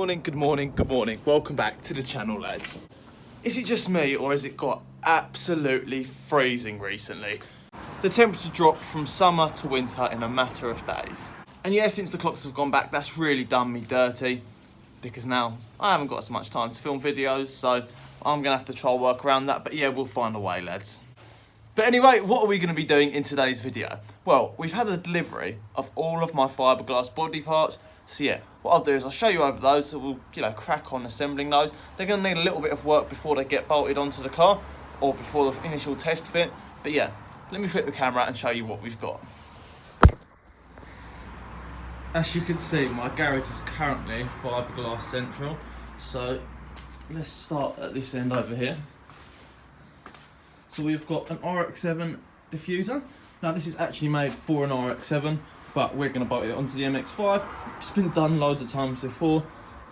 Good morning. Welcome back to the channel, lads. Is it just me, or has it got absolutely freezing recently? The temperature dropped from summer to winter in a matter of days. And yeah, since the clocks have gone back, that's really done me dirty, because now I haven't got as much time to film videos, so I'm gonna have to try and work around that, but yeah, we'll find a way, lads. But anyway, what are we gonna be doing in today's video? Well, we've had a delivery of all of my fiberglass body parts. So yeah, what I'll do is I'll show you over those, so we'll, crack on assembling those. They're gonna need a little bit of work before they get bolted onto the car, or before the initial test fit. But yeah, let me flip the camera and show you what we've got. As you can see, my garage is currently fiberglass central. So let's start at this end over here. So we've got an RX-7 diffuser. Now this is actually made for an RX-7, but we're going to bolt it onto the MX-5. It's been done loads of times before,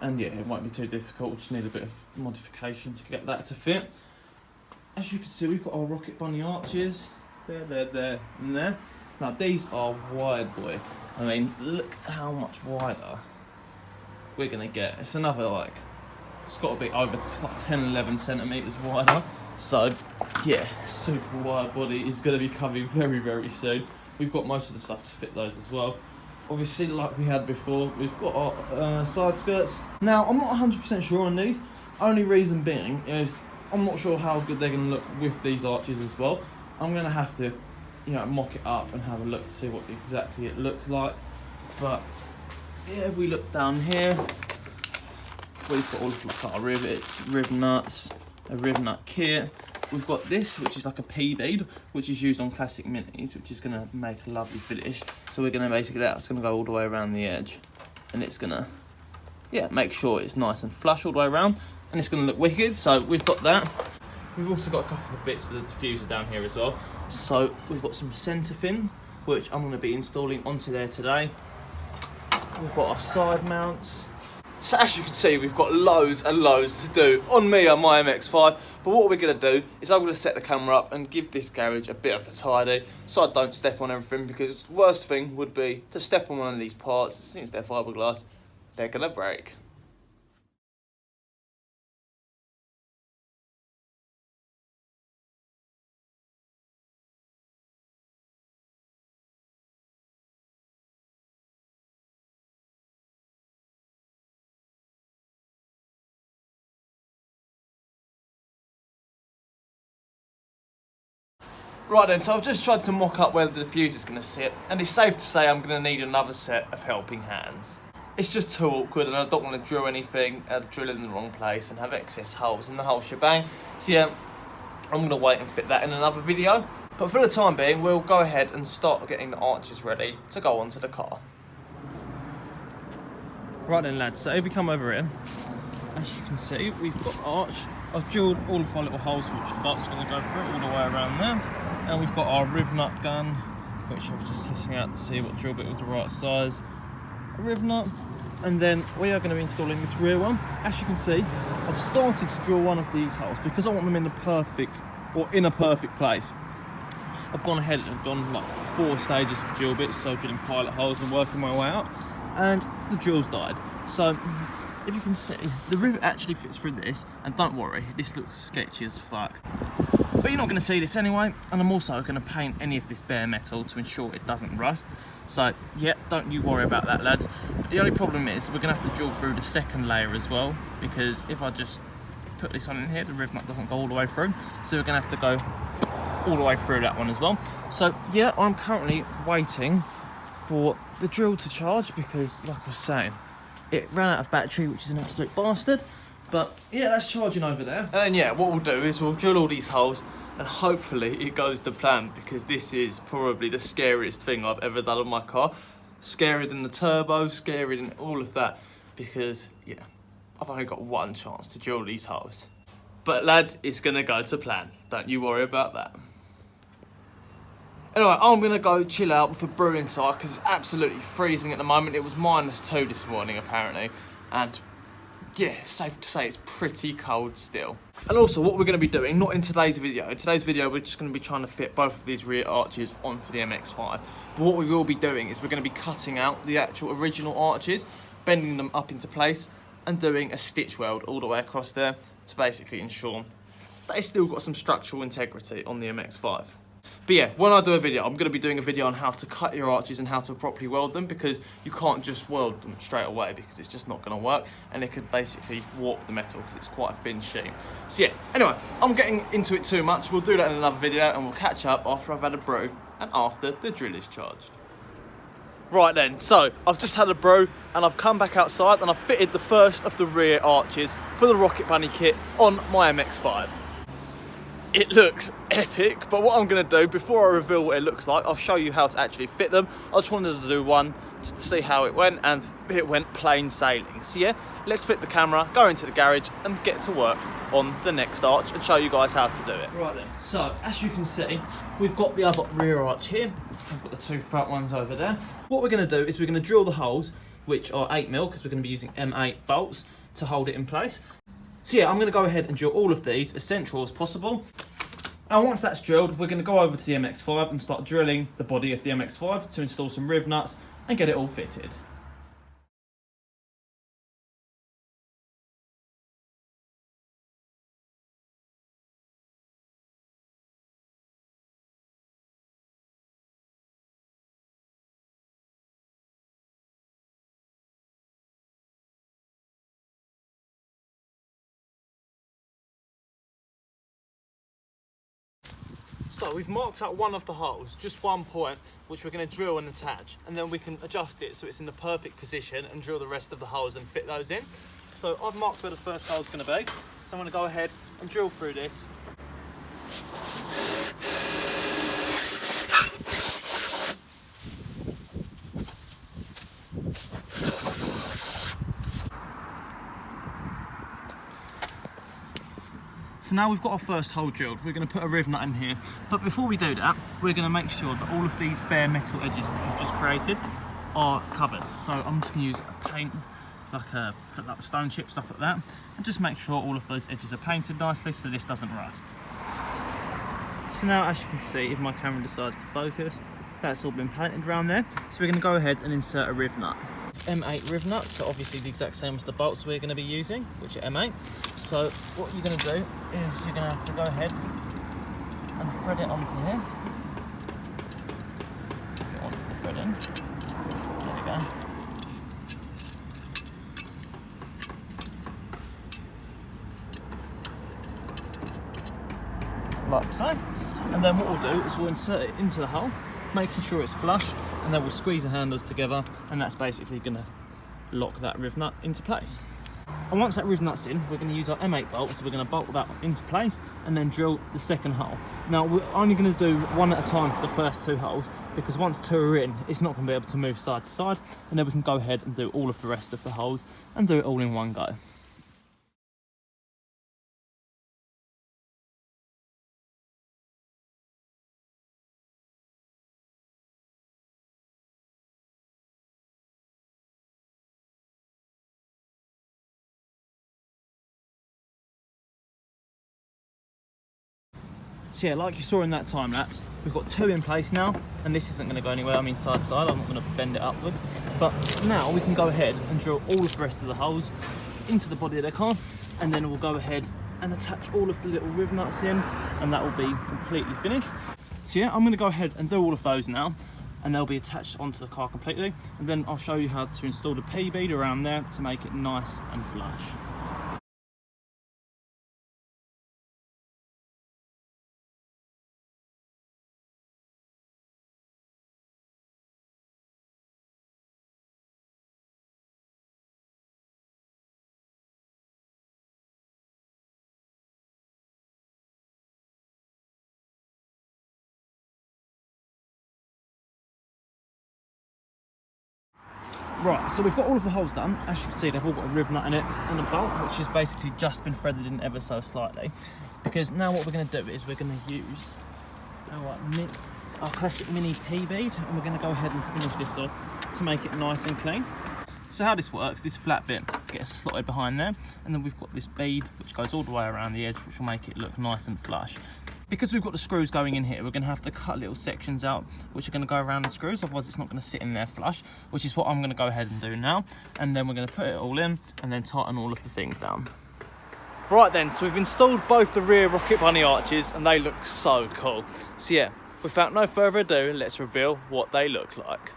and yeah, it won't be too difficult. We just need a bit of modification to get that to fit. As you can see, we've got our Rocket Bunny arches. There, and there. Now these are wide, boy. I mean, look how much wider we're going to get. It's another, it's got to be over 10, 11 centimetres wider. So yeah, super wide body is going to be coming very, very soon. We've got most of the stuff to fit those as well. Obviously, like we had before, we've got our side skirts. Now, I'm not 100% sure on these. Only reason being is I'm not sure how good they're going to look with these arches as well. I'm going to have to, mock it up and have a look to see what exactly it looks like. But yeah, if we look down here, we've got all of the car rivets, rib nuts, a rib nut kit. We've got this, which is like a P-bead, which is used on classic minis, which is going to make a lovely finish. So we're going to basically, that's going to go all the way around the edge, and it's going to, make sure it's nice and flush all the way around, and it's going to look wicked. So we've got that. We've also got a couple of bits for the diffuser down here as well. So we've got some centre fins, which I'm going to be installing onto there today. We've got our side mounts. So as you can see, we've got loads and loads to do on me and my MX-5. But what we're going to do is I'm going to set the camera up and give this garage a bit of a tidy, so I don't step on everything, because the worst thing would be to step on one of these parts. Since they're fiberglass, they're going to break. Right then, so I've just tried to mock up where the diffuser's going to sit, and it's safe to say I'm going to need another set of helping hands. It's just too awkward, and I don't want to drill anything, drill in the wrong place and have excess holes in the whole shebang. So yeah, I'm going to wait and fit that in another video. But for the time being, we'll go ahead and start getting the arches ready to go onto the car. Right then, lads, so if we come over here, as you can see, we've got arch. I've drilled all of our little holes which the bolt's going to go through all the way around there. And we've got our riv nut gun, which I was just testing out to see what drill bit was the right size. A riv nut. And then we are going to be installing this rear one. As you can see, I've started to drill one of these holes because I want them in a perfect place. I've gone ahead and gone like 4 stages of drill bits, so drilling pilot holes and working my way out. And the drill's died. So if you can see, the rivet actually fits through this, and don't worry, this looks sketchy as fuck. But you're not going to see this anyway, and I'm also going to paint any of this bare metal to ensure it doesn't rust. So yeah, don't you worry about that, lads. But the only problem is we're going to have to drill through the second layer as well, because if I just put this one in here, the rivet nut doesn't go all the way through. So we're going to have to go all the way through that one as well. So yeah, I'm currently waiting for the drill to charge, because like I was saying, it ran out of battery, which is an absolute bastard. But yeah, that's charging over there. And then yeah, what we'll do is we'll drill all these holes, and hopefully it goes to plan, because this is probably the scariest thing I've ever done on my car. Scarier than the turbo, scarier than all of that, because yeah, I've only got one chance to drill these holes. But lads, it's gonna go to plan. Don't you worry about that. Anyway, I'm going to go chill out with a brew inside, because it's absolutely freezing at the moment. It was -2 this morning apparently, and yeah, it's safe to say it's pretty cold still. And also, what we're going to be doing, not in today's video. In today's video, we're just going to be trying to fit both of these rear arches onto the MX-5. But what we will be doing is we're going to be cutting out the actual original arches, bending them up into place, and doing a stitch weld all the way across there to basically ensure that it's still got some structural integrity on the MX-5. But yeah, when I do a video, I'm going to be doing a video on how to cut your arches and how to properly weld them, because you can't just weld them straight away because it's just not going to work, and it could basically warp the metal because it's quite a thin sheet. So yeah, anyway, I'm getting into it too much. We'll do that in another video, and we'll catch up after I've had a brew and after the drill is charged. Right then, so I've just had a brew and I've come back outside and I've fitted the first of the rear arches for the Rocket Bunny kit on my MX-5. It looks epic, but what I'm going to do, before I reveal what it looks like, I'll show you how to actually fit them. I just wanted to do one just to see how it went, and it went plain sailing. So yeah, let's fit the camera, go into the garage and get to work on the next arch and show you guys how to do it. Right then, so as you can see, we've got the other rear arch here. I've got the two front ones over there. What we're going to do is we're going to drill the holes, which are 8mm, because we're going to be using M8 bolts to hold it in place. So yeah, I'm going to go ahead and drill all of these as central as possible. And once that's drilled, we're going to go over to the MX-5 and start drilling the body of the MX-5 to install some riv nuts and get it all fitted. So we've marked out one of the holes, just one point, which we're going to drill and attach, and then we can adjust it so it's in the perfect position and drill the rest of the holes and fit those in. So I've marked where the first hole is going to be, so I'm going to go ahead and drill through this. So now we've got our first hole drilled, we're going to put a riv nut in here. But before we do that, we're going to make sure that all of these bare metal edges which we've just created are covered. So I'm just going to use a paint, like stone chip, stuff like that, and just make sure all of those edges are painted nicely so this doesn't rust. So now, as you can see, if my camera decides to focus, that's all been painted around there. So we're going to go ahead and insert a riv nut. M8 riv nuts, so obviously the exact same as the bolts we're going to be using, which are M8. So what you're going to do is you're going to have to go ahead and thread it onto here. If it wants to thread in. There we go. Like so. And then what we'll do is we'll insert it into the hole, making sure it's flush, and then we'll squeeze the handles together, and that's basically going to lock that riv nut into place. And once that riv nut's in, we're going to use our M8 bolts, so we're going to bolt that into place and then drill the second hole. Now we're only going to do one at a time for the first two holes, because once two are in, it's not going to be able to move side to side, and then we can go ahead and do all of the rest of the holes and do it all in one go. So yeah, like you saw in that time lapse, we've got two in place now, and this isn't going to go anywhere. I mean, side to side, I'm not going to bend it upwards. But now we can go ahead and drill all of the rest of the holes into the body of the car, and then we'll go ahead and attach all of the little riv nuts in, and that will be completely finished. So yeah, I'm going to go ahead and do all of those now, and they'll be attached onto the car completely, and then I'll show you how to install the P-bead around there to make it nice and flush. Right, so we've got all of the holes done. As you can see, they've all got a riv nut in it and a bolt, which has basically just been threaded in ever so slightly. Because now what we're going to do is we're going to use our classic mini P-bead, and we're going to go ahead and finish this off to make it nice and clean. So how this works, this flat bit gets slotted behind there, and then we've got this bead which goes all the way around the edge, which will make it look nice and flush. because we've got the screws going in here, we're going to have to cut little sections out which are going to go around the screws, otherwise it's not going to sit in there flush, which is what I'm going to go ahead and do now. And then we're going to put it all in and then tighten all of the things down. Right then, so we've installed both the rear Rocket Bunny arches and they look so cool. So yeah, without no further ado, let's reveal what they look like.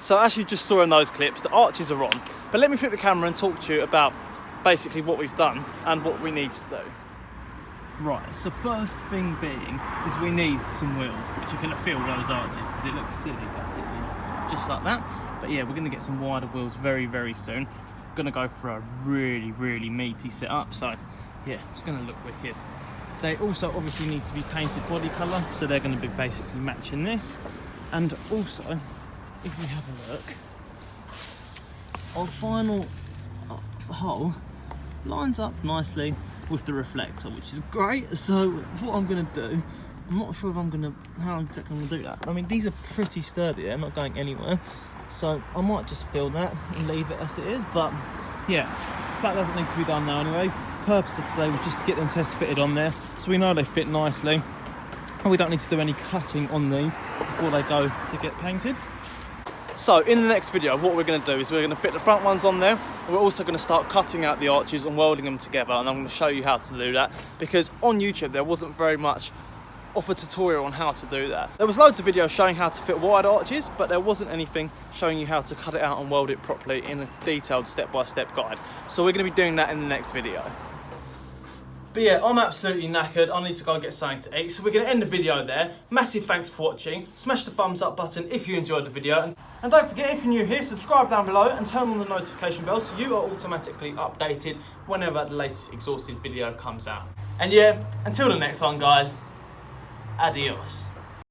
So as you just saw in those clips, the arches are on, but let me flip the camera and talk to you about basically what we've done and what we need to do. Right, so first thing being is we need some wheels, which are going to fill those arches because it looks silly basically, just like that. But yeah, we're going to get some wider wheels very, very soon. We're going to go for a really, really meaty setup, so yeah, it's going to look wicked. They also obviously need to be painted body colour, so they're going to be basically matching this. And also, if we have a look, our final hole lines up nicely with the reflector, which is great. So what I'm going to do, I'm not sure if how exactly I'm going to do that. I mean, these are pretty sturdy, they're not going anywhere. So I might just fill that and leave it as it is. But yeah, that doesn't need to be done now anyway. The purpose of today was just to get them test fitted on there, so we know they fit nicely. And we don't need to do any cutting on these before they go to get painted. So in the next video, what we're going to do is we're going to fit the front ones on there. We're also going to start cutting out the arches and welding them together, and I'm going to show you how to do that, because on YouTube there wasn't very much of a tutorial on how to do that. There was loads of videos showing how to fit wide arches, but there wasn't anything showing you how to cut it out and weld it properly in a detailed step-by-step guide. So we're going to be doing that in the next video. But yeah, I'm absolutely knackered. I need to go and get something to eat. So we're going to end the video there. Massive thanks for watching. Smash the thumbs up button if you enjoyed the video. And don't forget, if you're new here, subscribe down below and turn on the notification bell so you are automatically updated whenever the latest exhausted video comes out. And yeah, until the next one, guys, adios.